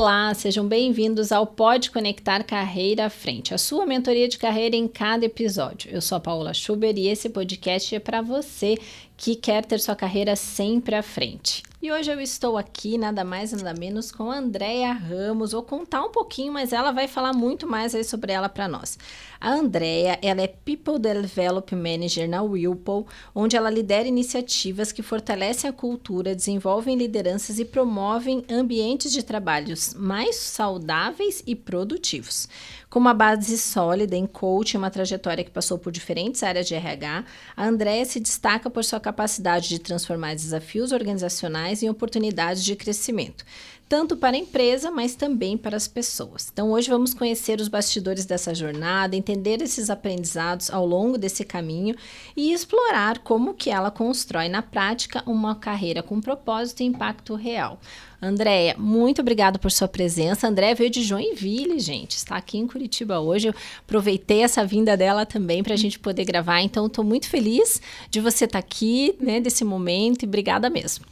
Olá, sejam bem-vindos ao Pode Conectar Carreira à Frente, a sua mentoria de carreira em cada episódio. Eu sou a Paola Schuber e esse podcast é para você que quer ter sua carreira sempre à frente. E hoje eu estou aqui, nada mais nada menos, com a Andréia Ramos. Vou contar um pouquinho, mas ela vai falar muito mais aí sobre ela para nós. A Andréia, ela é People Development Manager na Whirlpool, onde ela lidera iniciativas que fortalecem a cultura, desenvolvem lideranças e promovem ambientes de trabalhos mais saudáveis e produtivos. Com uma base sólida em coaching e uma trajetória que passou por diferentes áreas de RH, a Andréia se destaca por sua capacidade de transformar desafios organizacionais em oportunidades de crescimento, tanto para a empresa, mas também para as pessoas. Então, hoje vamos conhecer os bastidores dessa jornada, entender esses aprendizados ao longo desse caminho e explorar como que ela constrói na prática uma carreira com propósito e impacto real. Andréia, muito obrigada por sua presença. A Andréia veio de Joinville, gente, está aqui em Curitiba hoje. Eu aproveitei essa vinda dela também para a gente poder gravar, então estou muito feliz de você estar aqui, né, desse momento, e obrigada mesmo.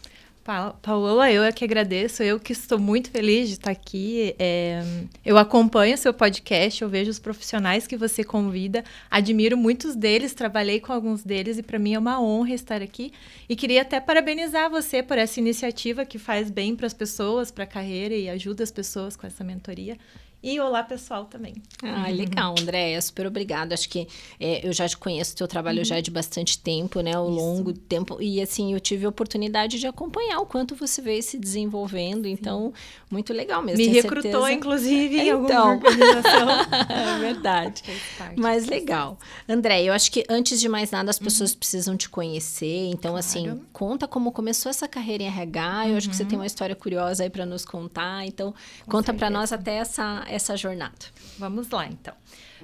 Paola, eu é que agradeço, eu que estou muito feliz de estar aqui. Eu acompanho o seu podcast, eu vejo os profissionais que você convida, admiro muitos deles, trabalhei com alguns deles e para mim é uma honra estar aqui. E queria até parabenizar você por essa iniciativa que faz bem para as pessoas, para a carreira e ajuda as pessoas com essa mentoria. E olá, pessoal, também. Legal, Andréia, super obrigada. Acho que eu já conheço o teu trabalho já de bastante tempo, né? Ao longo do tempo. E, assim, eu tive a oportunidade de acompanhar o quanto você veio se desenvolvendo. Sim. Então, muito legal mesmo. Me recrutou, certeza. Inclusive, em alguma organização. É verdade. Mas legal. Andréia, eu acho que, antes de mais nada, as pessoas precisam te conhecer. Então, assim, conta como começou essa carreira em RH. Eu acho que você tem uma história curiosa aí para nos contar. Então, conta para nós até essa jornada. Vamos lá, então.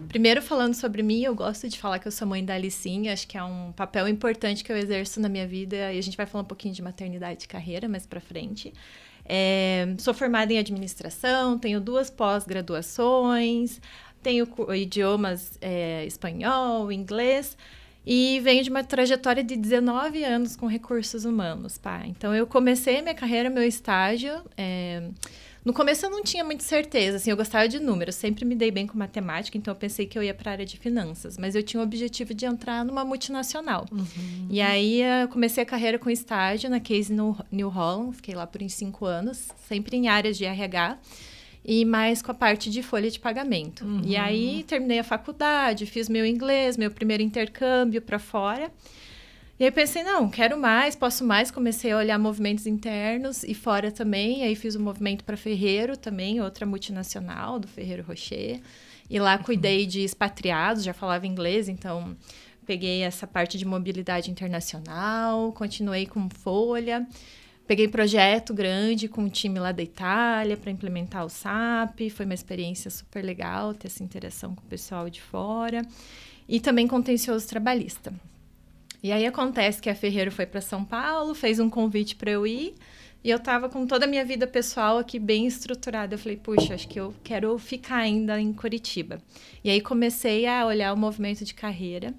Primeiro, falando sobre mim, eu gosto de falar que eu sou mãe da Alicinha, acho que é um papel importante que eu exerço na minha vida, e a gente vai falar um pouquinho de maternidade e carreira mais pra frente. Sou formada em administração, tenho 2 pós-graduações, tenho idiomas espanhol, inglês, e venho de uma trajetória de 19 anos com recursos humanos, pá. Então, eu comecei minha carreira, meu estágio... No começo eu não tinha muita certeza, assim, eu gostava de números, sempre me dei bem com matemática, então eu pensei que eu ia para a área de finanças, mas eu tinha o objetivo de entrar numa multinacional. E aí eu comecei a carreira com estágio na Case New Holland, fiquei lá por uns 5 anos, sempre em áreas de RH, e mais com a parte de folha de pagamento. E aí terminei a faculdade, fiz meu inglês, meu primeiro intercâmbio para fora. E aí pensei, não, quero mais, posso mais. Comecei a olhar movimentos internos e fora também. E aí fiz um movimento para Ferreiro também, outra multinacional do Ferreiro Rocher. E lá cuidei de expatriados, já falava inglês, então peguei essa parte de mobilidade internacional, continuei com folha. Peguei projeto grande com um time lá da Itália para implementar o SAP. Foi uma experiência super legal ter essa interação com o pessoal de fora. E também contencioso trabalhista. E aí acontece que a Ferreiro foi para São Paulo, fez um convite para eu ir, e eu estava com toda a minha vida pessoal aqui bem estruturada. Eu falei, puxa, acho que eu quero ficar ainda em Curitiba. E aí comecei a olhar o movimento de carreira.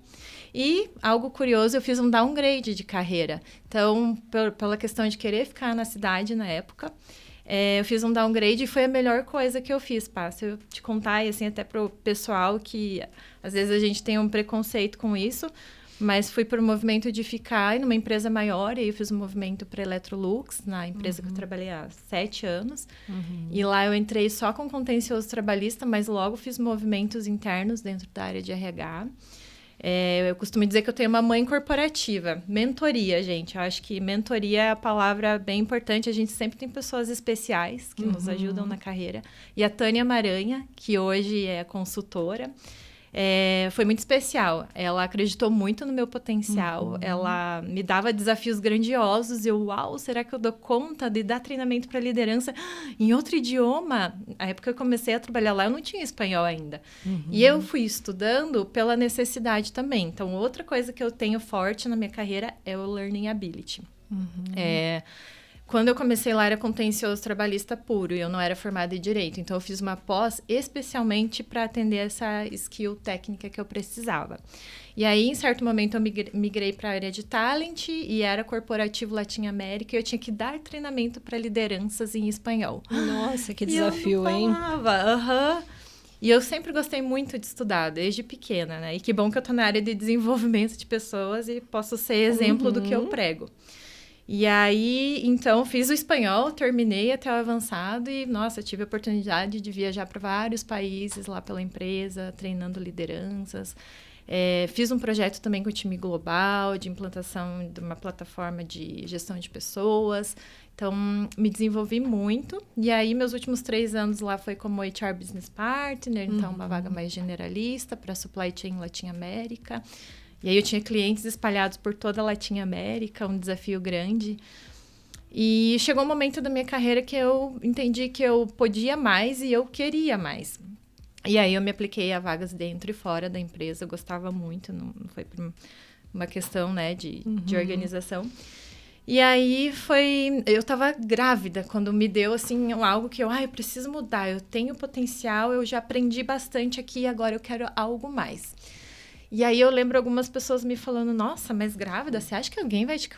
E, algo curioso, eu fiz um downgrade de carreira. Então, pela questão de querer ficar na cidade na época, eu fiz um downgrade e foi a melhor coisa que eu fiz, pá. Se eu te contar, e assim, até pro pessoal que às vezes a gente tem um preconceito com isso, mas fui por um movimento de ficar em uma empresa maior, e aí eu fiz um movimento para Electrolux, na empresa que eu trabalhei há 7 anos. E lá eu entrei só com contencioso trabalhista, mas logo fiz movimentos internos dentro da área de RH. Eu costumo dizer que eu tenho uma mãe corporativa. Mentoria, gente. Eu acho que mentoria é a palavra bem importante. A gente sempre tem pessoas especiais que nos ajudam na carreira. E a Tânia Maranha, que hoje é consultora, foi muito especial. Ela acreditou muito no meu potencial. Ela me dava desafios grandiosos. E eu, uau, será que eu dou conta de dar treinamento para liderança em outro idioma? Na época que eu comecei a trabalhar lá, eu não tinha espanhol ainda. E eu fui estudando pela necessidade também. Então, outra coisa que eu tenho forte na minha carreira é o Learning Ability. Quando eu comecei lá, era contencioso trabalhista puro, e eu não era formada em Direito. Então, eu fiz uma pós especialmente para atender essa skill técnica que eu precisava. E aí, em certo momento, eu migrei para a área de talent, e era corporativo Latin América, e eu tinha que dar treinamento para lideranças em espanhol. Nossa, que desafio, hein? Eu não falava, E eu sempre gostei muito de estudar, desde pequena, né? E que bom que eu tô na área de desenvolvimento de pessoas e posso ser exemplo do que eu prego. E aí, então, fiz o espanhol, terminei até o avançado e, nossa, tive a oportunidade de viajar para vários países lá pela empresa, treinando lideranças. Fiz um projeto também com o time global, de implantação de uma plataforma de gestão de pessoas. Então, me desenvolvi muito. E aí, meus últimos 3 anos lá foi como HR Business Partner, então uma vaga mais generalista para Supply Chain Latin América. E aí eu tinha clientes espalhados por toda a Latin América, um desafio grande. E chegou um momento da minha carreira que eu entendi que eu podia mais e eu queria mais. E aí eu me apliquei a vagas dentro e fora da empresa, eu gostava muito, não foi por uma questão, né, de organização. E aí eu estava grávida quando me deu, assim, algo que eu preciso mudar, eu tenho potencial, eu já aprendi bastante aqui, agora eu quero algo mais. E aí eu lembro algumas pessoas me falando, nossa, mas grávida, você acha que alguém vai te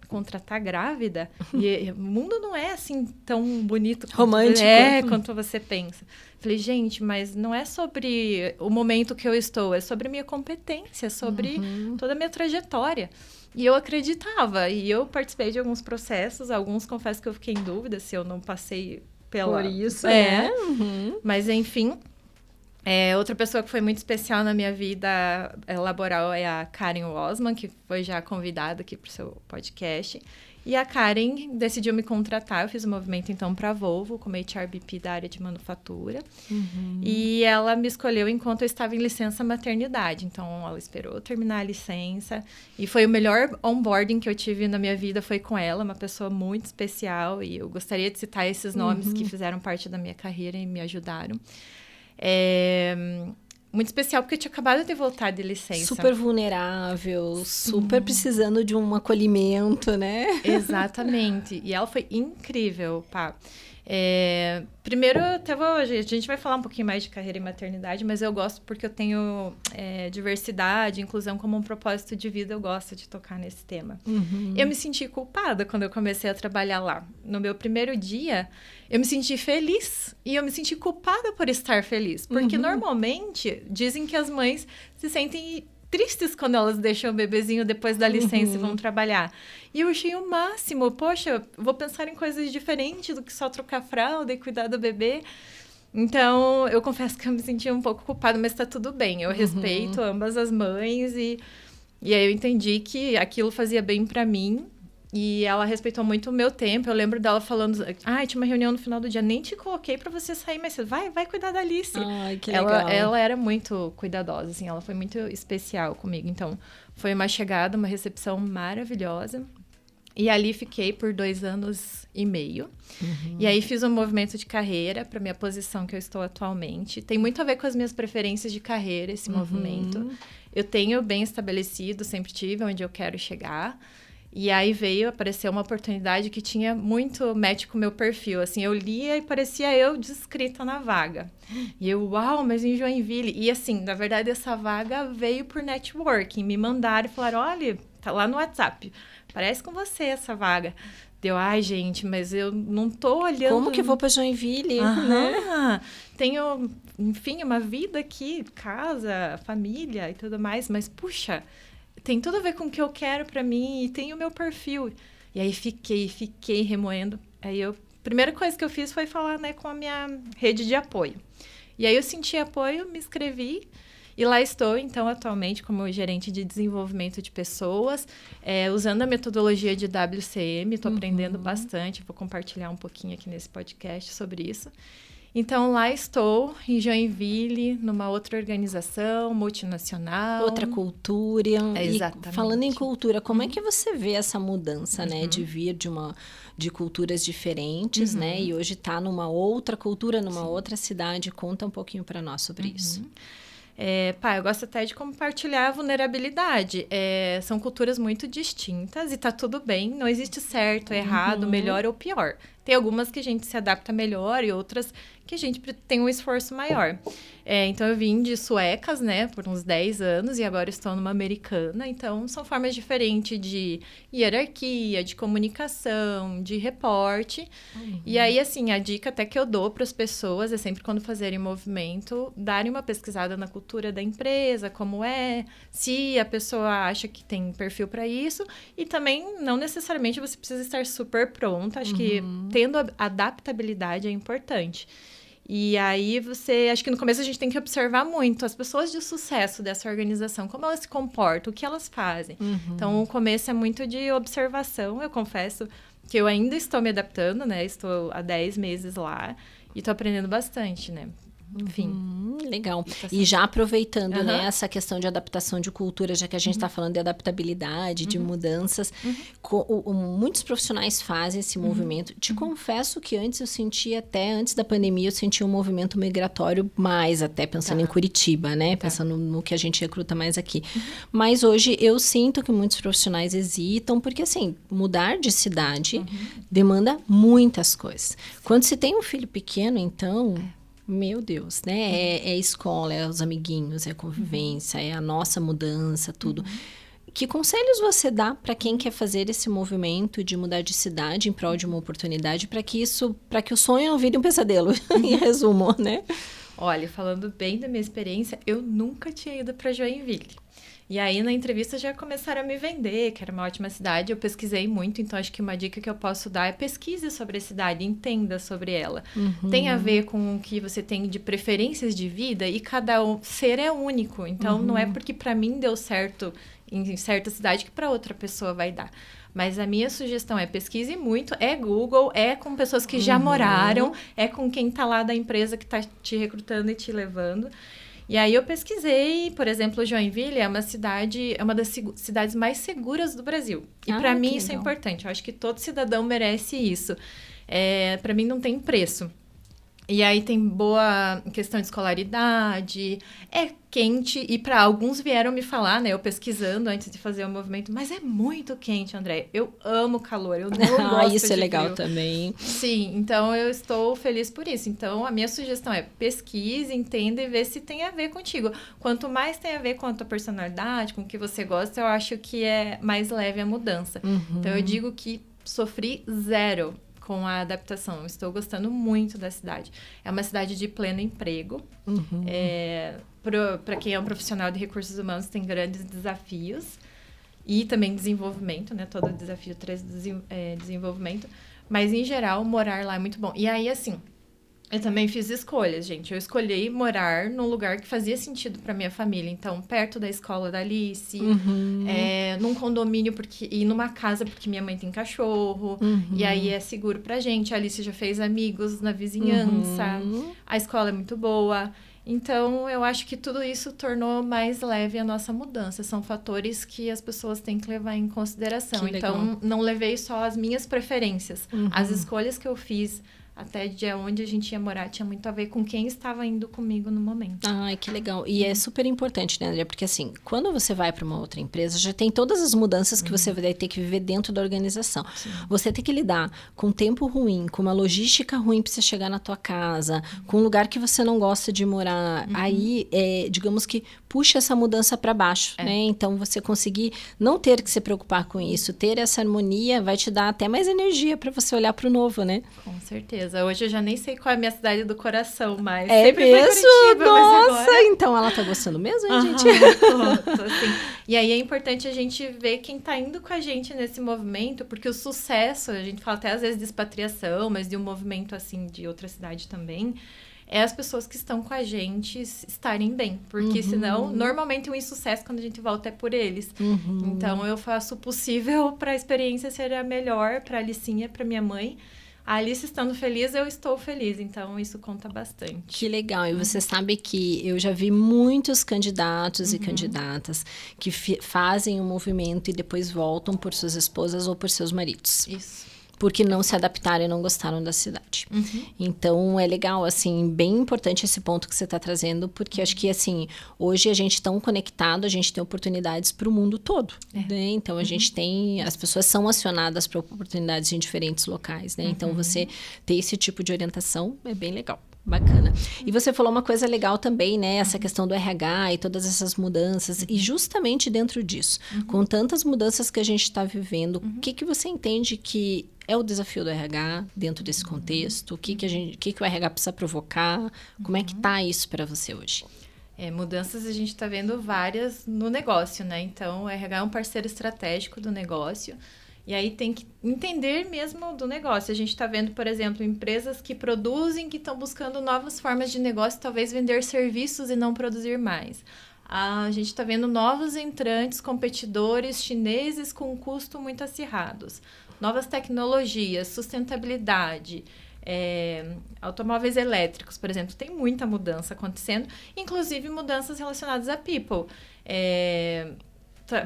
contratar grávida? E o mundo não é assim tão bonito romântico quanto você pensa. Falei, gente, mas não é sobre o momento que eu estou, é sobre a minha competência, sobre toda a minha trajetória. E eu acreditava, e eu participei de alguns processos, alguns confesso que eu fiquei em dúvida se eu não passei por isso, né? Mas enfim... outra pessoa que foi muito especial na minha vida laboral é a Karen Osman, que foi já convidada aqui para o seu podcast. E a Karen decidiu me contratar, eu fiz um movimento então para a Volvo, como HRBP da área de manufatura. E ela me escolheu enquanto eu estava em licença maternidade. Então, ela esperou eu terminar a licença. E foi o melhor onboarding que eu tive na minha vida, foi com ela, uma pessoa muito especial. E eu gostaria de citar esses nomes que fizeram parte da minha carreira e me ajudaram. Muito especial, porque eu tinha acabado de voltar de licença. Super vulnerável, super precisando de um acolhimento, né? Exatamente. E ela foi incrível, pá. Primeiro, a gente vai falar um pouquinho mais de carreira e maternidade, mas eu gosto porque eu tenho diversidade, inclusão como um propósito de vida, eu gosto de tocar nesse tema. Eu me senti culpada quando eu comecei a trabalhar lá. No meu primeiro dia, eu me senti feliz e eu me senti culpada por estar feliz, porque normalmente dizem que as mães se sentem tristes quando elas deixam o bebezinho depois da licença e vão trabalhar. E eu achei o máximo. Poxa, vou pensar em coisas diferentes do que só trocar fralda e cuidar do bebê. Então, eu confesso que eu me senti um pouco culpada, mas tá tudo bem. Eu respeito ambas as mães e aí eu entendi que aquilo fazia bem pra mim. E ela respeitou muito o meu tempo. Eu lembro dela falando... tinha uma reunião no final do dia. Nem te coloquei pra você sair mais cedo. Vai cuidar da Alice. Ai, que legal. Ela era muito cuidadosa, assim. Ela foi muito especial comigo. Então, foi uma chegada, uma recepção maravilhosa. E ali fiquei por 2 anos e meio. E aí fiz um movimento de carreira para minha posição que eu estou atualmente. Tem muito a ver com as minhas preferências de carreira, esse movimento. Eu tenho bem estabelecido, sempre tive onde eu quero chegar. E aí apareceu uma oportunidade que tinha muito match com o meu perfil. Assim, eu lia e parecia eu descrita na vaga. E eu, uau, mas em Joinville. E assim, na verdade, essa vaga veio por networking. Me mandaram e falaram, olha, tá lá no WhatsApp. Parece com você essa vaga. Deu, gente, mas eu não tô olhando... Como que vou pra Joinville, né? Tenho, enfim, uma vida aqui, casa, família e tudo mais. Mas, puxa... Tem tudo a ver com o que eu quero pra mim e tem o meu perfil. E aí fiquei remoendo. Aí a primeira coisa que eu fiz foi falar, né, com a minha rede de apoio. E aí eu senti apoio, me inscrevi e lá estou, então, atualmente como gerente de desenvolvimento de pessoas, usando a metodologia de WCM, estou aprendendo bastante, vou compartilhar um pouquinho aqui nesse podcast sobre isso. Então, lá estou, em Joinville, numa outra organização multinacional. Outra cultura. Exatamente. E falando em cultura, como é que você vê essa mudança, né? De vir de culturas diferentes, né? E hoje está numa outra cultura, numa outra cidade. Conta um pouquinho para nós sobre isso. Eu gosto até de compartilhar a vulnerabilidade. São culturas muito distintas e tá tudo bem. Não existe certo, errado, melhor ou pior. Tem algumas que a gente se adapta melhor e outras que a gente tem um esforço maior. Então, eu vim de suecas, né, por uns 10 anos e agora estou numa americana. Então, são formas diferentes de hierarquia, de comunicação, de reporte. E aí, assim, a dica até que eu dou para as pessoas é sempre quando fazerem movimento, darem uma pesquisada na cultura da empresa, como se a pessoa acha que tem perfil para isso. E também, não necessariamente você precisa estar super pronta. Acho que tendo adaptabilidade é importante. E aí acho que no começo a gente tem que observar muito as pessoas de sucesso dessa organização, como elas se comportam, o que elas fazem. Então, o começo é muito de observação. Eu confesso que eu ainda estou me adaptando, né? Estou há 10 meses lá e estou aprendendo bastante, né? Enfim. Legal. E já aproveitando, né, essa questão de adaptação de cultura, já que a gente está falando de adaptabilidade, de mudanças, muitos profissionais fazem esse movimento. Te confesso que antes eu sentia, até antes da pandemia, eu sentia um movimento migratório mais, até pensando em Curitiba, né? Pensando no que a gente recruta mais aqui. Mas hoje eu sinto que muitos profissionais hesitam, porque assim, mudar de cidade demanda muitas coisas. Quando se tem um filho pequeno, então... Meu Deus, né? É escola, é os amiguinhos, é a convivência, é a nossa mudança, tudo. Que conselhos você dá para quem quer fazer esse movimento de mudar de cidade em prol de uma oportunidade, para que o sonho não vire um pesadelo, em resumo, né? Olha, falando bem da minha experiência, eu nunca tinha ido para Joinville. E aí, na entrevista, já começaram a me vender, que era uma ótima cidade. Eu pesquisei muito, então acho que uma dica que eu posso dar é pesquise sobre a cidade, entenda sobre ela. Tem a ver com o que você tem de preferências de vida e cada ser é único. Então, não é porque para mim deu certo em certa cidade que para outra pessoa vai dar. Mas a minha sugestão é pesquise muito, é Google, é com pessoas que já moraram, é com quem tá lá da empresa que tá te recrutando e te levando. E aí eu pesquisei, por exemplo, Joinville é uma das cidades mais seguras do Brasil. E para mim isso é importante. Eu acho que todo cidadão merece isso. Para mim não tem preço. E aí tem boa questão de escolaridade, é quente, e para alguns vieram me falar, né, eu pesquisando antes de fazer o movimento, mas é muito quente, André, eu amo calor, eu não gosto isso de é legal frio. também. Sim, então eu estou feliz por isso. Então a minha sugestão é pesquise, entenda e vê se tem a ver contigo. Quanto mais tem a ver com a tua personalidade, com o que você gosta, eu acho que é mais leve a mudança. Então eu digo que sofri zero com a adaptação. Estou gostando muito da cidade. É uma cidade de pleno emprego. Para quem é um profissional de recursos humanos, tem grandes desafios. E também desenvolvimento, né? Todo desafio traz desenvolvimento. Mas, em geral, morar lá é muito bom. E aí, assim, eu também fiz escolhas, gente. Eu escolhi morar num lugar que fazia sentido para minha família. Então, perto da escola da Alice, num condomínio e numa casa, porque minha mãe tem cachorro. E aí é seguro pra gente. A Alice já fez amigos na vizinhança. A escola é muito boa. Então, eu acho que tudo isso tornou mais leve a nossa mudança. São fatores que as pessoas têm que levar em consideração. Então, não levei só as minhas preferências. As escolhas que eu fiz até de onde a gente ia morar tinha muito a ver com quem estava indo comigo no momento. Ai, que legal. E é super importante, né, André? Porque assim, quando você vai para uma outra empresa, já tem todas as mudanças que você vai ter que viver dentro da organização. Você tem que lidar com tempo ruim, com uma logística ruim para você chegar na tua casa, com um lugar que você não gosta de morar. Aí, digamos que puxa essa mudança para baixo, né? Então, você conseguir não ter que se preocupar com isso, ter essa harmonia vai te dar até mais energia para você olhar para o novo, né? Com certeza. Hoje eu já nem sei qual é a minha cidade do coração, mas sempre mesmo? Foi Curitiba, nossa! Mas agora... Então ela tá gostando mesmo, hein, gente? Tô, assim. E aí é importante a gente ver quem tá indo com a gente nesse movimento, porque o sucesso, a gente fala até às vezes de expatriação, mas de um movimento assim de outra cidade também, é as pessoas que estão com a gente estarem bem. Porque senão, normalmente o insucesso quando a gente volta é por eles. Então eu faço o possível para a experiência ser a melhor para a Alicinha, para minha mãe. A Alice estando feliz, eu estou feliz. Então, isso conta bastante. Que legal. E você sabe que eu já vi muitos candidatos e candidatas que fazem o movimento e depois voltam por suas esposas ou por seus maridos. Isso. porque não se adaptaram e não gostaram da cidade. Então, é legal, assim, bem importante esse ponto que você está trazendo, porque acho que, assim, hoje a gente tão conectado, a gente tem oportunidades para o mundo todo, né? Então, a gente tem... As pessoas são acionadas para oportunidades em diferentes locais, né? Então, você ter esse tipo de orientação é bem legal. Bacana. E você falou uma coisa legal também, né? Essa questão do RH e todas essas mudanças. E justamente dentro disso, com tantas mudanças que a gente está vivendo, o que você entende que é o desafio do RH dentro desse contexto? O que o RH precisa provocar? Como é que tá isso para você hoje? Mudanças a gente está vendo várias no negócio, né? Então, o RH é um parceiro estratégico do negócio. E aí tem que entender mesmo do negócio. A gente está vendo, por exemplo, empresas que produzem, que estão buscando novas formas de negócio, talvez vender serviços e não produzir mais. A gente está vendo novos entrantes, competidores chineses com custo muito acirrados. Novas tecnologias, sustentabilidade, automóveis elétricos, por exemplo. Tem muita mudança acontecendo, inclusive mudanças relacionadas a people.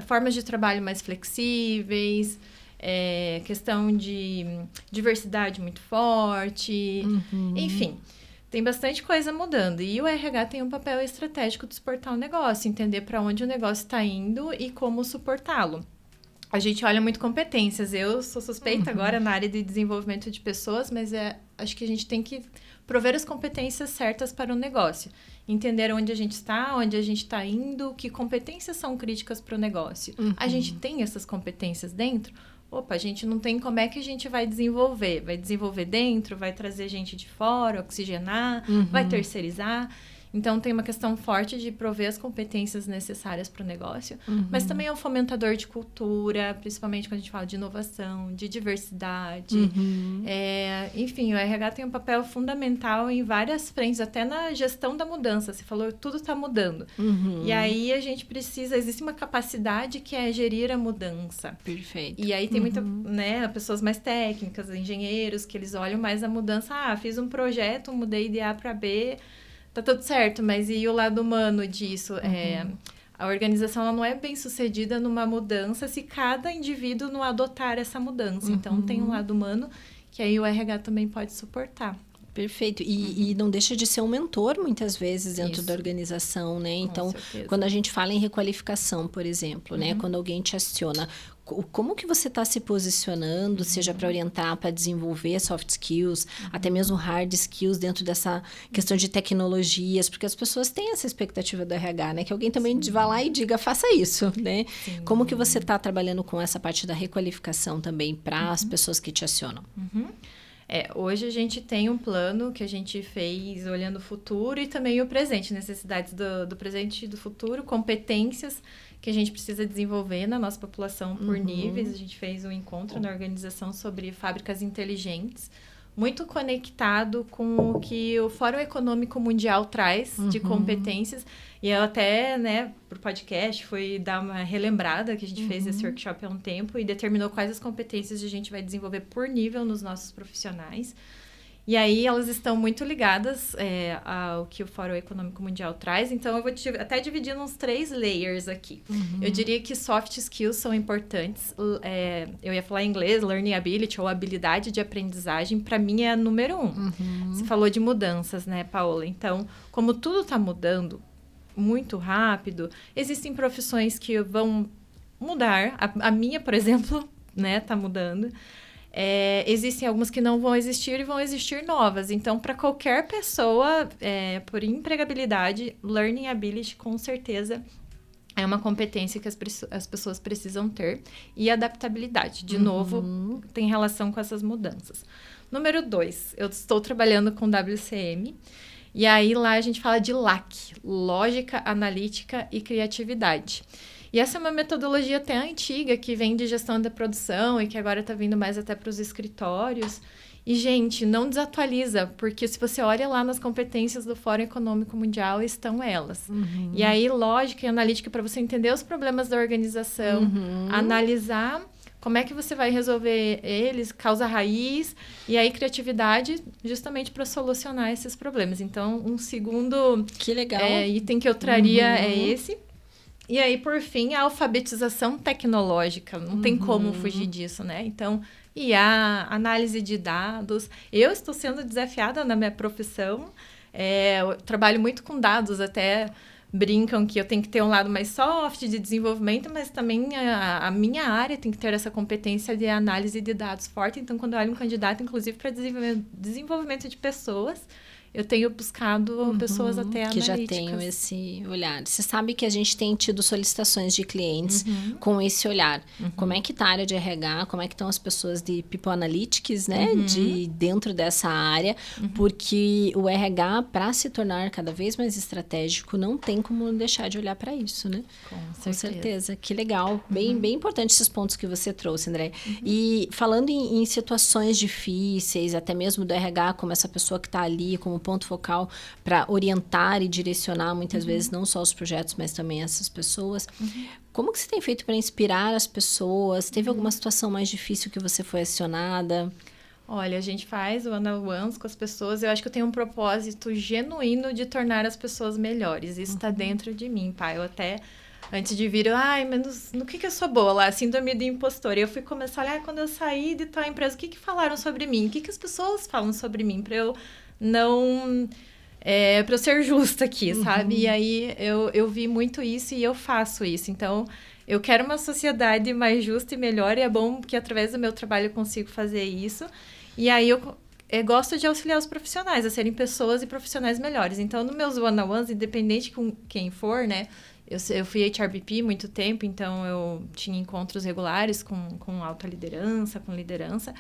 Formas de trabalho mais flexíveis, questão de diversidade muito forte, enfim, tem bastante coisa mudando. E o RH tem um papel estratégico de suportar o negócio, entender para onde o negócio está indo e como suportá-lo. A gente olha muito competências. Eu sou suspeita agora na área de desenvolvimento de pessoas, mas acho que a gente tem que prover as competências certas para o negócio. Entender onde a gente está indo, que competências são críticas para o negócio. A gente tem essas competências dentro? Opa, a gente não tem, como é que a gente vai desenvolver? Vai desenvolver dentro? Vai trazer gente de fora, oxigenar? Vai terceirizar? Então, tem uma questão forte de prover as competências necessárias para o negócio, mas também é um fomentador de cultura, principalmente quando a gente fala de inovação, de diversidade. Enfim, o RH tem um papel fundamental em várias frentes, até na gestão da mudança. Você falou, tudo está mudando. E aí, a gente existe uma capacidade que é gerir a mudança. Perfeito. E aí, tem muita, né, pessoas mais técnicas, engenheiros, que eles olham mais a mudança. Fiz um projeto, mudei de A para B... Tá tudo certo, mas e o lado humano disso? A organização ela não é bem sucedida numa mudança se cada indivíduo não adotar essa mudança. Então, tem um lado humano que aí o RH também pode suportar. Perfeito. E não deixa de ser um mentor, muitas vezes, dentro da organização, né? Então, quando a gente fala em requalificação, por exemplo, né? Quando alguém te aciona, como que você está se posicionando, seja para orientar, para desenvolver soft skills, até mesmo hard skills dentro dessa questão de tecnologias, porque as pessoas têm essa expectativa do RH, né? Que alguém também vá lá e diga, faça isso, né? Como que você está trabalhando com essa parte da requalificação também para as pessoas que te acionam? Hoje a gente tem um plano que a gente fez olhando o futuro e também o presente, necessidades do presente e do futuro, competências que a gente precisa desenvolver na nossa população por níveis. A gente fez um encontro na organização sobre fábricas inteligentes, muito conectado com o que o Fórum Econômico Mundial traz de competências. E eu até, né, pro podcast, foi dar uma relembrada que a gente fez esse workshop há um tempo e determinou quais as competências a gente vai desenvolver por nível nos nossos profissionais. E aí, elas estão muito ligadas ao que o Fórum Econômico Mundial traz. Então, eu vou até dividir nos 3 layers aqui. Eu diria que soft skills são importantes. Eu ia falar em inglês, learning ability, ou habilidade de aprendizagem, para mim é a número 1. Você falou de mudanças, né, Paola? Então, como tudo está mudando muito rápido, existem profissões que vão mudar. A minha, por exemplo, né, tá mudando. Existem algumas que não vão existir e vão existir novas. Então, para qualquer pessoa, por empregabilidade, learning ability, com certeza, é uma competência que as pessoas precisam ter. E adaptabilidade, de novo, tem relação com essas mudanças. Número 2, eu estou trabalhando com WCM. E aí, lá a gente fala de LAC, Lógica, Analítica e Criatividade. E essa é uma metodologia até antiga, que vem de gestão da produção e que agora está vindo mais até para os escritórios. E, gente, não desatualiza, porque se você olha lá nas competências do Fórum Econômico Mundial, estão elas. E aí, lógica e analítica para você entender os problemas da organização, analisar como é que você vai resolver eles, causa raiz, e aí criatividade justamente para solucionar esses problemas. Então, um segundo que legal. Item que eu traria é esse. E aí, por fim, a alfabetização tecnológica. Não tem como fugir disso, né? Então, e a análise de dados. Eu estou sendo desafiada na minha profissão. Eu trabalho muito com dados, até brincam que eu tenho que ter um lado mais soft de desenvolvimento, mas também a minha área tem que ter essa competência de análise de dados forte. Então, quando eu olho um candidato, inclusive para desenvolvimento de pessoas, eu tenho buscado pessoas até analíticas. Que já tenham esse olhar. Você sabe que a gente tem tido solicitações de clientes com esse olhar. Como é que está a área de RH? Como é que estão as pessoas de People Analytics, né? De dentro dessa área. Porque o RH, para se tornar cada vez mais estratégico, não tem como deixar de olhar para isso, né? Com certeza. Que legal. Bem importante esses pontos que você trouxe, André. E falando em situações difíceis, até mesmo do RH, como essa pessoa que está ali, como ponto focal para orientar e direcionar muitas vezes não só os projetos, mas também essas pessoas. Como que você tem feito para inspirar as pessoas? Teve alguma situação mais difícil que você foi acionada? Olha, a gente faz o one-on-ones com as pessoas. Eu acho que eu tenho um propósito genuíno de tornar as pessoas melhores. Isso está dentro de mim, pai. Eu até, antes de vir, mas no que eu sou boa lá? Síndrome do impostor. E eu fui começar a olhar, quando eu saí de tal empresa, o que falaram sobre mim? O que as pessoas falam sobre mim? Para eu não... para eu ser justa aqui, sabe? E aí eu vi muito isso e eu faço isso. Então, eu quero uma sociedade mais justa e melhor. E é bom que através do meu trabalho eu consigo fazer isso. E aí eu gosto de auxiliar os profissionais a serem pessoas e profissionais melhores. Então, nos meus one-on-ones, independente com quem for, né? Eu fui HRBP muito tempo, então eu tinha encontros regulares com alta liderança, com liderança.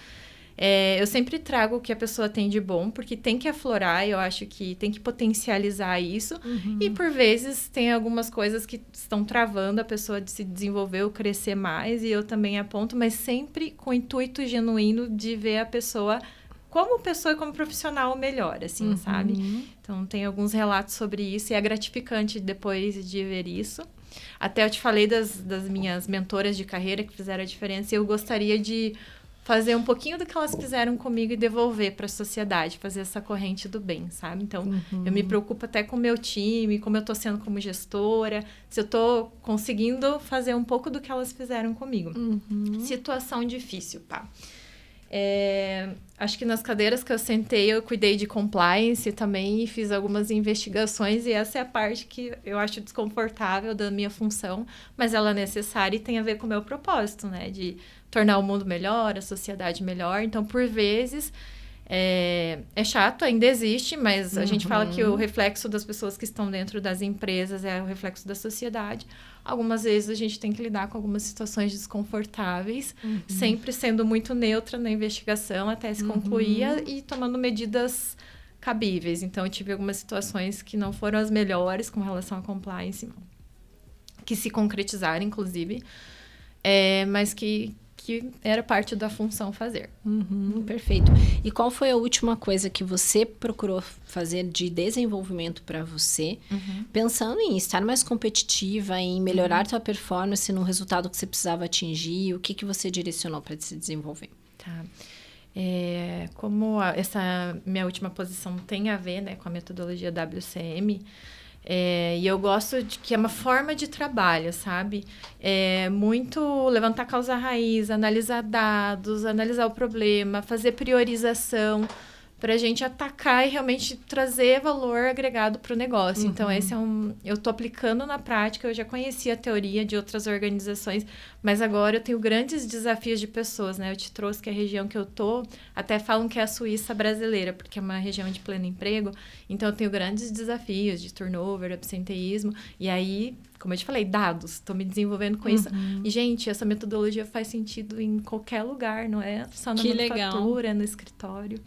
Eu sempre trago o que a pessoa tem de bom, porque tem que aflorar, eu acho que tem que potencializar isso. E, por vezes, tem algumas coisas que estão travando a pessoa de se desenvolver ou crescer mais, e eu também aponto, mas sempre com o intuito genuíno de ver a pessoa como pessoa e como profissional melhor, assim, sabe? Então, tem alguns relatos sobre isso, e é gratificante depois de ver isso. Até eu te falei das minhas mentoras de carreira que fizeram a diferença, e eu gostaria de fazer um pouquinho do que elas fizeram comigo e devolver para a sociedade, fazer essa corrente do bem, sabe? Então, eu me preocupo até com o meu time, como eu estou sendo como gestora, se eu estou conseguindo fazer um pouco do que elas fizeram comigo. Situação difícil, pá. Acho que nas cadeiras que eu sentei, eu cuidei de compliance também e fiz algumas investigações, e essa é a parte que eu acho desconfortável da minha função, mas ela é necessária e tem a ver com o meu propósito, né? De tornar o mundo melhor, a sociedade melhor. Então, por vezes, é chato, ainda existe, mas a gente fala que o reflexo das pessoas que estão dentro das empresas é o reflexo da sociedade. Algumas vezes a gente tem que lidar com algumas situações desconfortáveis, sempre sendo muito neutra na investigação até se concluir e tomando medidas cabíveis. Então, eu tive algumas situações que não foram as melhores com relação à compliance, que se concretizaram, inclusive, mas que era parte da função fazer. Perfeito. E qual foi a última coisa que você procurou fazer de desenvolvimento para você, pensando em estar mais competitiva, em melhorar sua performance no resultado que você precisava atingir? O que você direcionou para se desenvolver? Tá. Como essa minha última posição tem a ver, né, com a metodologia WCM, e eu gosto de que é uma forma de trabalho, sabe? Muito levantar causa raiz, analisar dados, analisar o problema, fazer priorização para a gente atacar e realmente trazer valor agregado para o negócio. Então, eu estou aplicando na prática. Eu já conhecia a teoria de outras organizações, mas agora eu tenho grandes desafios de pessoas, né? Eu te trouxe que a região que eu tô, até falam que é a Suíça brasileira, porque é uma região de pleno emprego. Então, eu tenho grandes desafios de turnover, absenteísmo. E aí, como eu te falei, dados. Estou me desenvolvendo com isso. E, gente, essa metodologia faz sentido em qualquer lugar, não é só na manufatura, no escritório.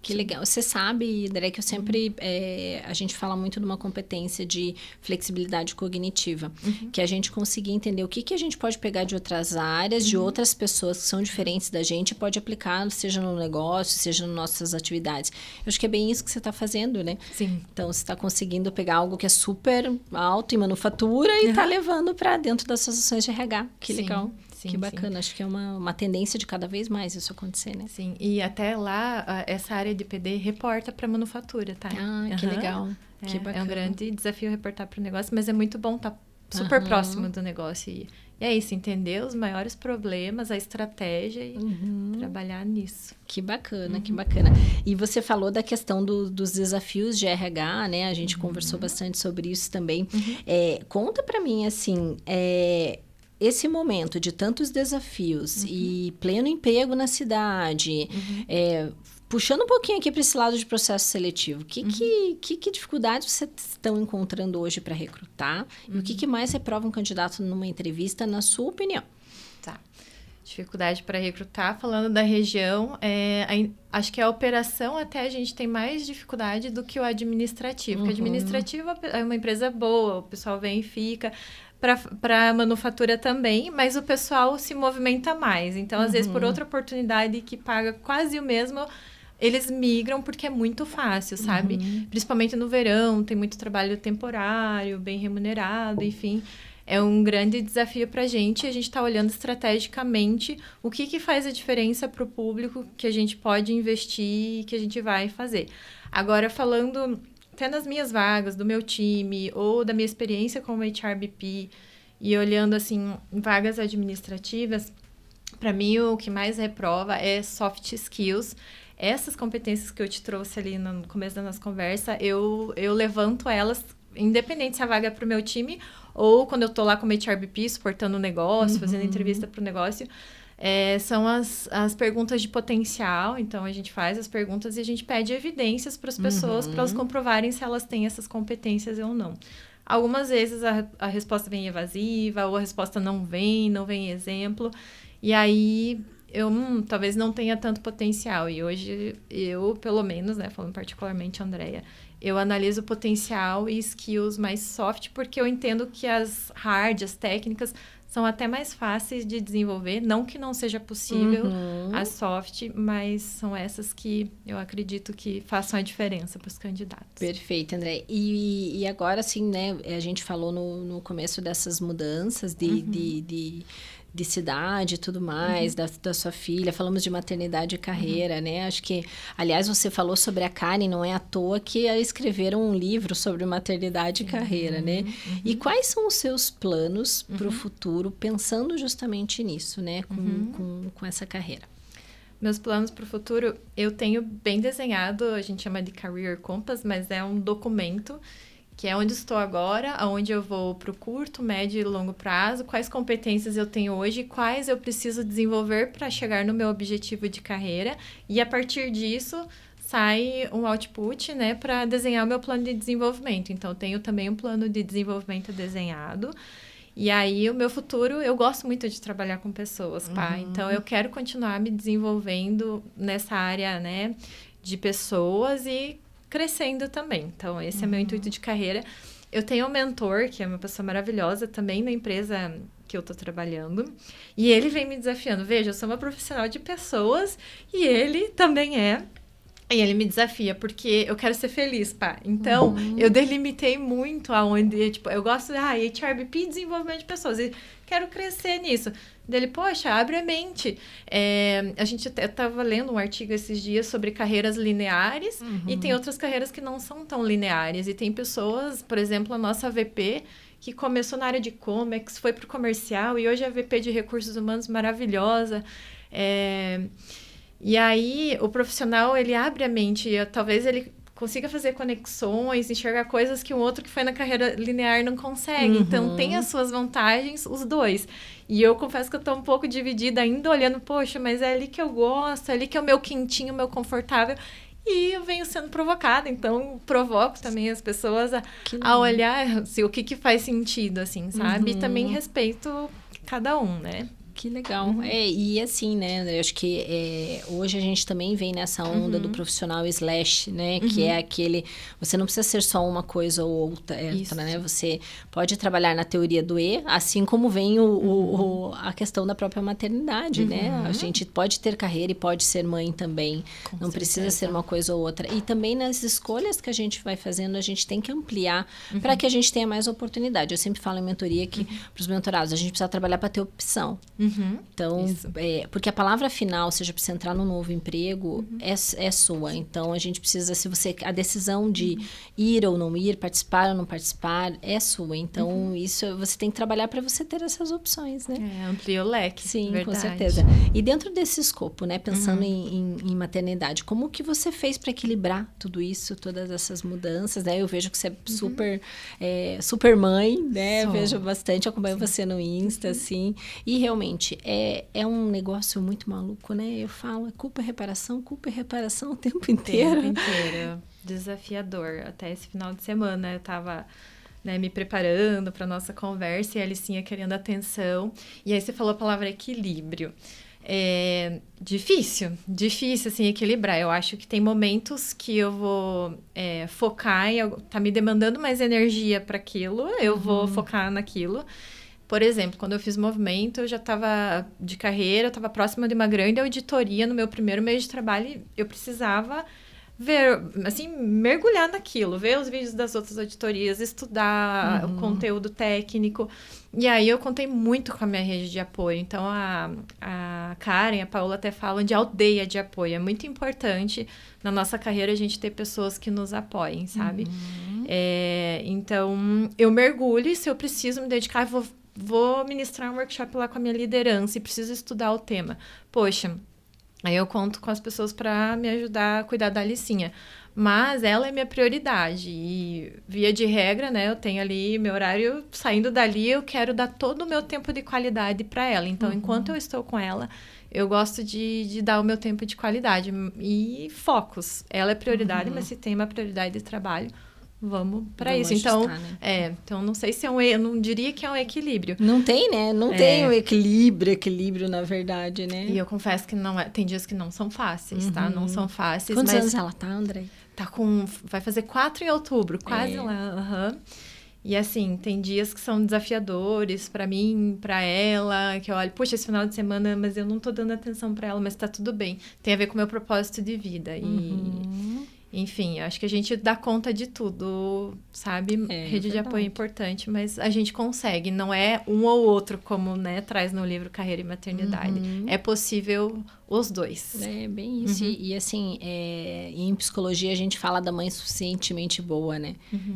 Que legal. Você sabe, André, que eu sempre... a gente fala muito de uma competência de flexibilidade cognitiva. Que a gente conseguir entender o que a gente pode pegar de outras áreas, de outras pessoas que são diferentes da gente, e pode aplicar, seja no negócio, seja nas nossas atividades. Eu acho que é bem isso que você está fazendo, né? Sim. Então, você está conseguindo pegar algo que é super alto em manufatura e está levando para dentro das suas ações de RH. Que legal. Sim, que bacana, sim. Acho que é uma tendência de cada vez mais isso acontecer, né? Sim, e até lá, essa área de PD reporta para manufatura, tá? Que legal, que bacana. É um grande desafio reportar para o negócio, mas é muito bom estar super próximo do negócio. E é isso, entender os maiores problemas, a estratégia e trabalhar nisso. Que bacana, que bacana. E você falou da questão dos desafios de RH, né? A gente conversou bastante sobre isso também. Conta pra mim, assim, esse momento de tantos desafios e pleno emprego na cidade, puxando um pouquinho aqui para esse lado de processo seletivo, que dificuldades vocês estão encontrando hoje para recrutar? E o que mais reprova um candidato numa entrevista, na sua opinião? Tá. Dificuldade para recrutar, falando da região, acho que a operação até a gente tem mais dificuldade do que o administrativo. Porque o administrativo é uma empresa boa, o pessoal vem e fica. Para a manufatura também, mas o pessoal se movimenta mais. Então, às vezes, por outra oportunidade que paga quase o mesmo, eles migram porque é muito fácil, sabe? Principalmente no verão, tem muito trabalho temporário, bem remunerado, enfim. É um grande desafio para a gente está olhando estrategicamente o que faz a diferença para o público que a gente pode investir e que a gente vai fazer. Agora, falando até nas minhas vagas, do meu time, ou da minha experiência como HRBP, e olhando, assim, vagas administrativas, para mim, o que mais reprova é soft skills. Essas competências que eu te trouxe ali no começo da nossa conversa, eu levanto elas, independente se a vaga é para o meu time, ou quando eu estou lá como HRBP, suportando o negócio, fazendo entrevista para o negócio. São as perguntas de potencial. Então, a gente faz as perguntas e a gente pede evidências para as pessoas, para elas comprovarem se elas têm essas competências ou não. Algumas vezes a resposta vem evasiva, ou a resposta não vem exemplo. E aí, eu talvez não tenha tanto potencial. E hoje, eu, pelo menos, né, falando particularmente, Andréia, eu analiso o potencial e skills mais soft, porque eu entendo que as hard, as técnicas, são até mais fáceis de desenvolver. Não que não seja possível as soft, mas são essas que eu acredito que façam a diferença para os candidatos. Perfeito, André. E agora, assim, né, a gente falou no começo dessas mudanças de cidade e tudo mais, da sua filha, falamos de maternidade e carreira, né? Acho que, aliás, você falou sobre a Karen, não é à toa que escreveram um livro sobre maternidade e carreira, né? E quais são os seus planos para o futuro, pensando justamente nisso, né? Com essa carreira? Meus planos para o futuro, eu tenho bem desenhado, a gente chama de Career Compass, mas é um documento que é onde estou agora, aonde eu vou para o curto, médio e longo prazo, quais competências eu tenho hoje, quais eu preciso desenvolver para chegar no meu objetivo de carreira, e a partir disso sai um output, né, para desenhar o meu plano de desenvolvimento. Então, eu tenho também um plano de desenvolvimento desenhado. E aí, o meu futuro, eu gosto muito de trabalhar com pessoas, pá. Então, eu quero continuar me desenvolvendo nessa área, né, de pessoas e crescendo também. Então, esse é meu intuito de carreira. Eu tenho um mentor, que é uma pessoa maravilhosa, também na empresa que eu tô trabalhando. E ele vem me desafiando. Veja, eu sou uma profissional de pessoas e ele também é. E ele me desafia, porque eu quero ser feliz, pá. Então, eu delimitei muito aonde, tipo, eu gosto de HRBP e desenvolvimento de pessoas. E quero crescer nisso. Dele, poxa, abre a mente. Eu estava lendo um artigo esses dias sobre carreiras lineares e tem outras carreiras que não são tão lineares. E tem pessoas, por exemplo, a nossa VP, que começou na área de Comex, foi para o comercial e hoje é a VP de recursos humanos maravilhosa. E aí, o profissional, ele abre a mente. Talvez ele consiga fazer conexões, enxergar coisas que um outro que foi na carreira linear não consegue. Então, tem as suas vantagens, os dois. E eu confesso que eu tô um pouco dividida ainda, olhando, poxa, mas é ali que eu gosto, é ali que é o meu quentinho, o meu confortável. E eu venho sendo provocada, então provoco também as pessoas a olhar assim, o que faz sentido, assim, sabe? E também respeito cada um, né? Que legal. E assim, né, André, acho que hoje a gente também vem nessa onda do profissional slash, né, que é aquele, você não precisa ser só uma coisa ou outra, né, você pode trabalhar na teoria do E, assim como vem a questão da própria maternidade, né, a gente pode ter carreira e pode ser mãe também, não precisa ser uma coisa ou outra, e também nas escolhas que a gente vai fazendo, a gente tem que ampliar para que a gente tenha mais oportunidade. Eu sempre falo em mentoria que, para os mentorados, a gente precisa trabalhar para ter opção, Então, porque a palavra final, seja para você entrar num novo emprego, é sua. Então, a gente precisa, a decisão de ir ou não ir, participar ou não participar, é sua. Então, isso você tem que trabalhar para você ter essas opções, né? Amplia o leque. Sim, verdade. Com certeza. E dentro desse escopo, né, pensando em maternidade, como que você fez para equilibrar tudo isso, todas essas mudanças, né? Eu vejo que você é super mãe, né? Eu vejo bastante, acompanho você no Insta, assim. E realmente, é um negócio muito maluco, né? Eu falo, culpa e reparação o tempo inteiro. O tempo inteiro. Desafiador. Até esse final de semana eu tava, né, me preparando para nossa conversa e a Alicinha querendo atenção. E aí você falou a palavra equilíbrio. É difícil, assim, equilibrar. Eu acho que tem momentos que eu vou focar em algo, tá me demandando mais energia para aquilo, eu vou focar naquilo. Por exemplo, quando eu fiz movimento, eu já estava de carreira, eu estava próxima de uma grande auditoria no meu primeiro mês de trabalho e eu precisava ver, assim, mergulhar naquilo, ver os vídeos das outras auditorias, estudar o conteúdo técnico. E aí eu contei muito com a minha rede de apoio. Então, a Karen, a Paola até falam de aldeia de apoio. É muito importante na nossa carreira a gente ter pessoas que nos apoiem, sabe? Então, eu mergulho e se eu preciso me dedicar, eu vou ministrar um workshop lá com a minha liderança e preciso estudar o tema. Poxa, aí eu conto com as pessoas para me ajudar a cuidar da Alicinha. Mas ela é minha prioridade e, via de regra, né, eu tenho ali meu horário, saindo dali, eu quero dar todo o meu tempo de qualidade para ela. Então, enquanto eu estou com ela, eu gosto de dar o meu tempo de qualidade e focos. Ela é prioridade, mas se tem uma prioridade de trabalho, vamos para isso. Ajustar, então, né? Então não sei se eu não diria que é um equilíbrio. Não tem, né? Não tem o equilíbrio, na verdade, né? E eu confesso que não é, tem dias que não são fáceis, tá? Não são fáceis. Quantos anos ela tá, André? Vai fazer 4 em outubro, quase lá. E assim, tem dias que são desafiadores pra mim, pra ela, que eu olho, poxa, esse final de semana, mas eu não tô dando atenção pra ela, mas tá tudo bem. Tem a ver com o meu propósito de vida. Enfim, acho que a gente dá conta de tudo, sabe? Rede de apoio é importante, mas a gente consegue. Não é um ou outro, como, né, traz no livro Carreira e Maternidade. É possível os dois. É bem isso. E assim, em psicologia a gente fala da mãe suficientemente boa, né?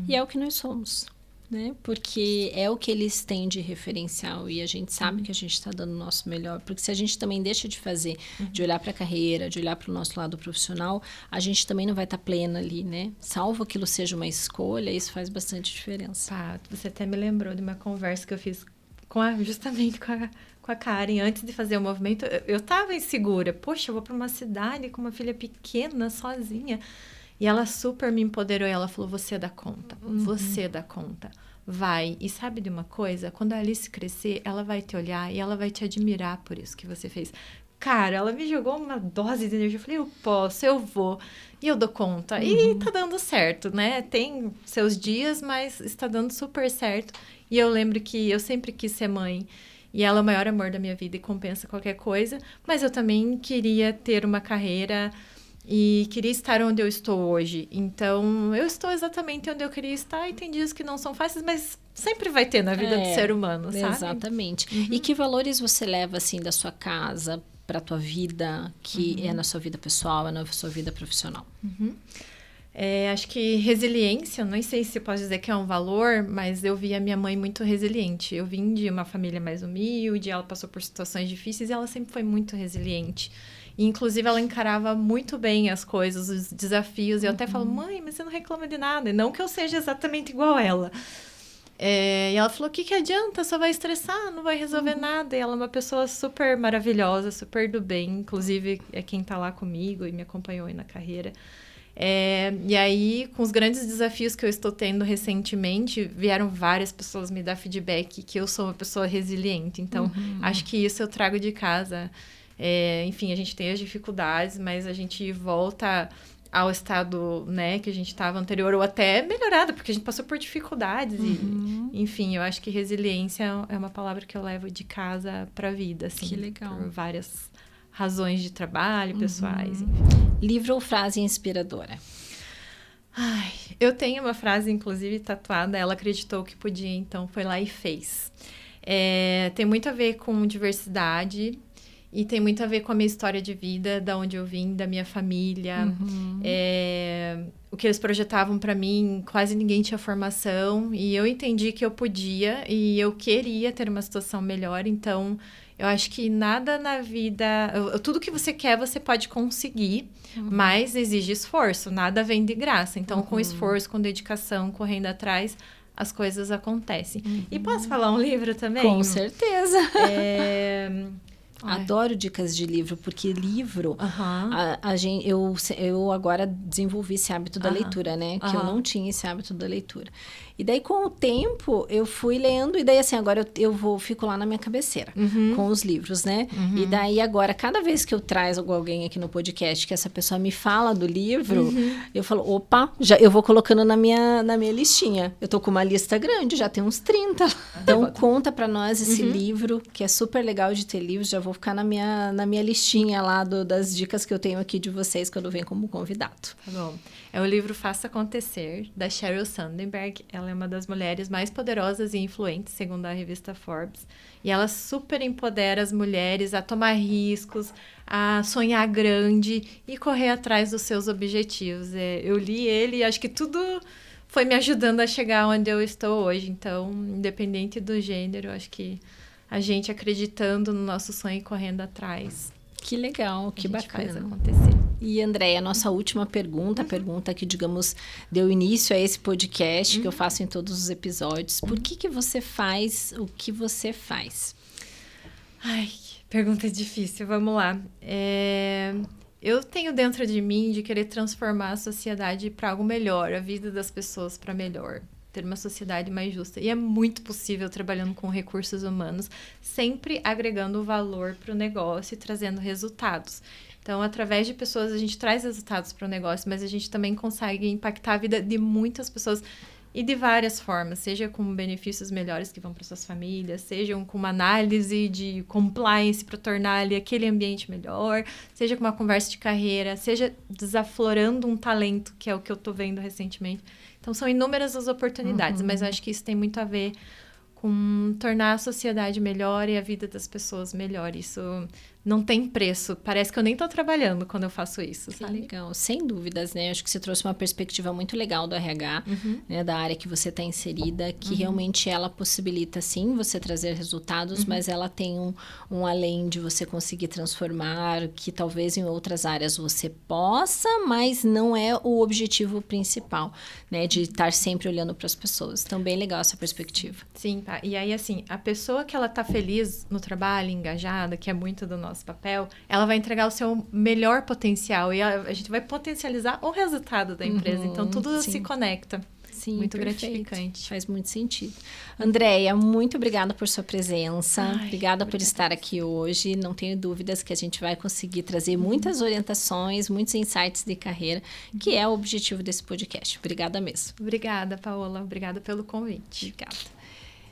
E é o que nós somos. Né? Porque é o que eles têm de referencial e a gente sabe que a gente está dando o nosso melhor, porque se a gente também deixa de fazer, de olhar para a carreira, de olhar para o nosso lado profissional, a gente também não vai estar plena ali, né? Salvo aquilo seja uma escolha, isso faz bastante diferença. Você até me lembrou de uma conversa que eu fiz justamente com a Karen, antes de fazer o movimento, eu estava insegura. Poxa, eu vou para uma cidade com uma filha pequena, sozinha. E ela super me empoderou e ela falou, você dá conta, você dá conta, vai. E sabe de uma coisa? Quando a Alice crescer, ela vai te olhar e ela vai te admirar por isso que você fez. Cara, ela me jogou uma dose de energia, eu falei, eu posso, eu vou, e eu dou conta. E tá dando certo, né? Tem seus dias, mas está dando super certo. E eu lembro que eu sempre quis ser mãe. E ela é o maior amor da minha vida e compensa qualquer coisa. Mas eu também queria ter uma carreira e queria estar onde eu estou hoje. Então, eu estou exatamente onde eu queria estar e tem dias que não são fáceis, mas sempre vai ter na vida do ser humano, sabe? Exatamente. E que valores você leva, assim, da sua casa para a tua vida, que é na sua vida pessoal, é na sua vida profissional? Acho que resiliência, não sei se eu posso dizer que é um valor, mas eu vi a minha mãe muito resiliente. Eu vim de uma família mais humilde, ela passou por situações difíceis e ela sempre foi muito resiliente. E, inclusive, ela encarava muito bem as coisas, os desafios. E eu até falo, mãe, mas você não reclama de nada. E não que eu seja exatamente igual a ela. E ela falou, o que adianta? Só vai estressar, não vai resolver nada. E ela é uma pessoa super maravilhosa, super do bem. Inclusive, é quem tá lá comigo e me acompanhou aí na carreira. E aí, com os grandes desafios que eu estou tendo recentemente, vieram várias pessoas me dar feedback que eu sou uma pessoa resiliente. Então, acho que isso eu trago de casa. Enfim, a gente tem as dificuldades, mas a gente volta ao estado, né, que a gente estava anterior, ou até melhorado, porque a gente passou por dificuldades. Enfim, eu acho que resiliência é uma palavra que eu levo de casa para a vida, assim. Que legal. Por várias razões de trabalho, pessoais, enfim. Livro ou frase inspiradora? Eu tenho uma frase, inclusive, tatuada. Ela acreditou que podia, então foi lá e fez. Tem muito a ver com diversidade e tem muito a ver com a minha história de vida, da onde eu vim, da minha família. O que eles projetavam para mim, quase ninguém tinha formação e eu entendi que eu podia e eu queria ter uma situação melhor, então eu acho que nada na vida... Tudo que você quer, você pode conseguir, mas exige esforço. Nada vem de graça. Então, com esforço, com dedicação, correndo atrás, as coisas acontecem. E posso falar um livro também? Com certeza. Adoro dicas de livro, porque livro... Eu agora desenvolvi esse hábito da leitura, né? Que eu não tinha esse hábito da leitura. E daí, com o tempo, eu fui lendo. E daí, assim, agora fico lá na minha cabeceira com os livros, né? E daí, agora, cada vez que eu trago alguém aqui no podcast, que essa pessoa me fala do livro, eu falo, opa, eu vou colocando na minha listinha. Eu tô com uma lista grande, já tem uns 30. Então, conta pra nós esse livro, que é super legal de ter livros. Já vou ficar na minha listinha lá das dicas que eu tenho aqui de vocês quando vem como convidado. Tá bom. É o livro Faça Acontecer, da Sheryl Sandberg. Ela é uma das mulheres mais poderosas e influentes, segundo a revista Forbes. E ela super empodera as mulheres a tomar riscos, a sonhar grande e correr atrás dos seus objetivos. Eu li ele e acho que tudo foi me ajudando a chegar onde eu estou hoje. Então, independente do gênero, acho que a gente acreditando no nosso sonho e correndo atrás. Que legal, que bacana. Faz acontecer. E, Andréia, a nossa última pergunta, a pergunta que, digamos, deu início a esse podcast, que eu faço em todos os episódios. Por que você faz o que você faz? Ai, pergunta difícil, vamos lá. Eu tenho dentro de mim de querer transformar a sociedade para algo melhor, a vida das pessoas para melhor. Ter uma sociedade mais justa. E é muito possível trabalhando com recursos humanos, sempre agregando valor para o negócio e trazendo resultados. Então, através de pessoas, a gente traz resultados para o negócio, mas a gente também consegue impactar a vida de muitas pessoas e de várias formas, seja com benefícios melhores que vão para suas famílias, sejam com uma análise de compliance para tornar ali aquele ambiente melhor, seja com uma conversa de carreira, seja desaflorando um talento, que é o que eu estou vendo recentemente. Então, são inúmeras as oportunidades, mas eu acho que isso tem muito a ver com tornar a sociedade melhor e a vida das pessoas melhor. Isso não tem preço. Parece que eu nem estou trabalhando quando eu faço isso, sabe? Que legal. Sem dúvidas, né? Acho que você trouxe uma perspectiva muito legal do RH, né? Da área que você está inserida, que realmente ela possibilita, sim, você trazer resultados, mas ela tem um além de você conseguir transformar, que talvez em outras áreas você possa, mas não é o objetivo principal, né? De estar sempre olhando para as pessoas. Então, bem legal essa perspectiva. Sim, tá. E aí, assim, a pessoa que ela tá feliz no trabalho, engajada, que é muito do nosso papel, ela vai entregar o seu melhor potencial e a gente vai potencializar o resultado da empresa. Então, tudo se conecta. Sim, muito perfeito. gratificante. Faz muito sentido. Andréia, muito obrigada por sua presença. Obrigada por estar aqui hoje. Não tenho dúvidas que a gente vai conseguir trazer muitas orientações, muitos insights de carreira, que é o objetivo desse podcast. Obrigada mesmo. Obrigada, Paola. Obrigada pelo convite. Obrigada.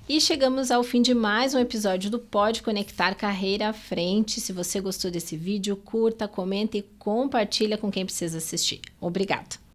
E chegamos ao fim de mais um episódio do Pode Conectar Carreira à Frente. Se você gostou desse vídeo, curta, comenta e compartilha com quem precisa assistir. Obrigada.